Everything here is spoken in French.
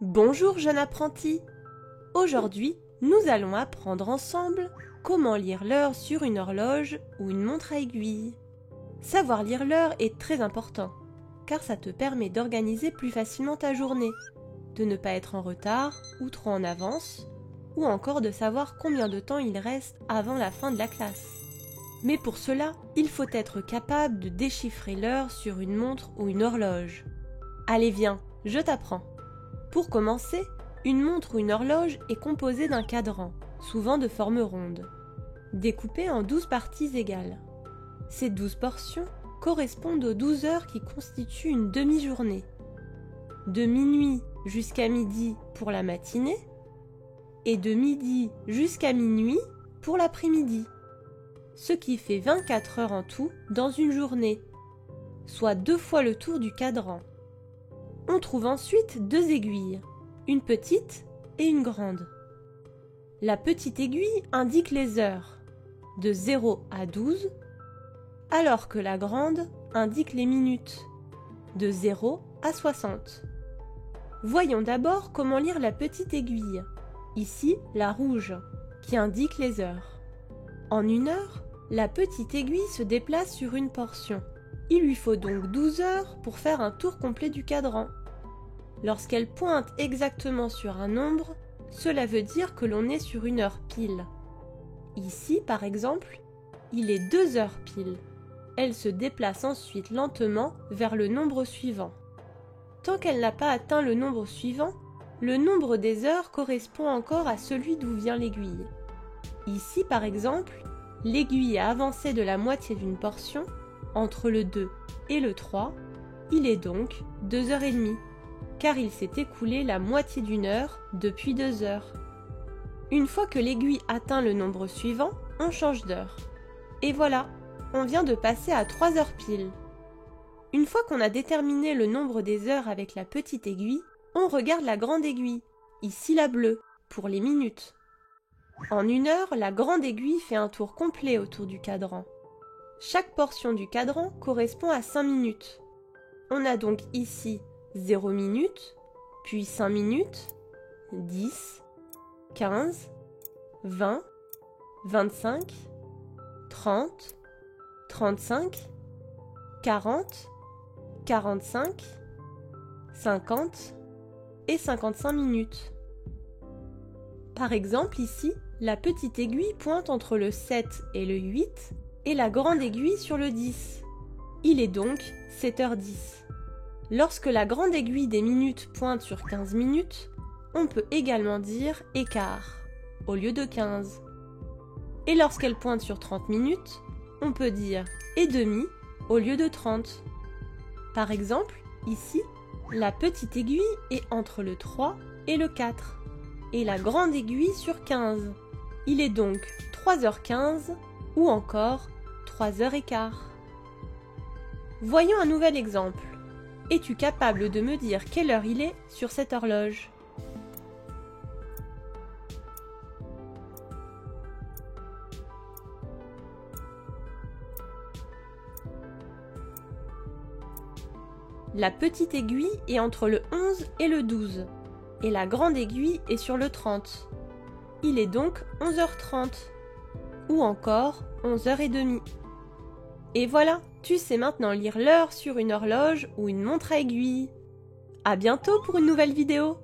Bonjour jeune apprenti. Aujourd'hui, nous allons apprendre ensemble comment lire l'heure sur une horloge ou une montre à aiguille. Savoir lire l'heure est très important, car ça te permet d'organiser plus facilement ta journée, de ne pas être en retard ou trop en avance, ou encore de savoir combien de temps il reste avant la fin de la classe. Mais pour cela, il faut être capable de déchiffrer l'heure sur une montre ou une horloge. Allez viens, je t'apprends. Pour commencer, une montre ou une horloge est composée d'un cadran, souvent de forme ronde, découpé en 12 parties égales. Ces 12 portions correspondent aux 12 heures qui constituent une demi-journée. De minuit jusqu'à midi pour la matinée et de midi jusqu'à minuit pour l'après-midi. Ce qui fait 24 heures en tout dans une journée, soit 2 fois le tour du cadran. On trouve ensuite 2 aiguilles, une petite et une grande. La petite aiguille indique les heures, de 0 à 12, alors que la grande indique les minutes, de 0 à 60. Voyons d'abord comment lire la petite aiguille, ici la rouge, qui indique les heures. En une heure, la petite aiguille se déplace sur une portion. Il lui faut donc 12 heures pour faire un tour complet du cadran. Lorsqu'elle pointe exactement sur un nombre, cela veut dire que l'on est sur une heure pile. Ici, par exemple, il est 2 heures pile. Elle se déplace ensuite lentement vers le nombre suivant. Tant qu'elle n'a pas atteint le nombre suivant, le nombre des heures correspond encore à celui d'où vient l'aiguille. Ici, par exemple, l'aiguille a avancé de la moitié d'une portion, entre le 2 et le 3, il est donc 2h30, car il s'est écoulé la moitié d'une heure depuis 2 heures. Une fois que l'aiguille atteint le nombre suivant, on change d'heure. Et voilà, on vient de passer à 3 heures pile. Une fois qu'on a déterminé le nombre des heures avec la petite aiguille, on regarde la grande aiguille, ici la bleue, pour les minutes. En une heure, la grande aiguille fait un tour complet autour du cadran. Chaque portion du cadran correspond à 5 minutes. On a donc ici 0 minutes, puis 5 minutes, 10, 15, 20, 25, 30, 35, 40, 45, 50 et 55 minutes. Par exemple, ici, la petite aiguille pointe entre le 7 et le 8 et la grande aiguille sur le 10. Il est donc 7h10. Lorsque la grande aiguille des minutes pointe sur 15 minutes, on peut également dire écart au lieu de 15. Et lorsqu'elle pointe sur 30 minutes, on peut dire et demi au lieu de 30. Par exemple, ici, la petite aiguille est entre le 3 et le 4 et la grande aiguille sur 15. Il est donc 3h15 ou encore 3h15. Voyons un nouvel exemple. Es-tu capable de me dire quelle heure il est sur cette horloge ? La petite aiguille est entre le 11 et le 12, et la grande aiguille est sur le 30. Il est donc 11h30, ou encore 11h30. Et voilà, tu sais maintenant lire l'heure sur une horloge ou une montre à aiguille. À bientôt pour une nouvelle vidéo.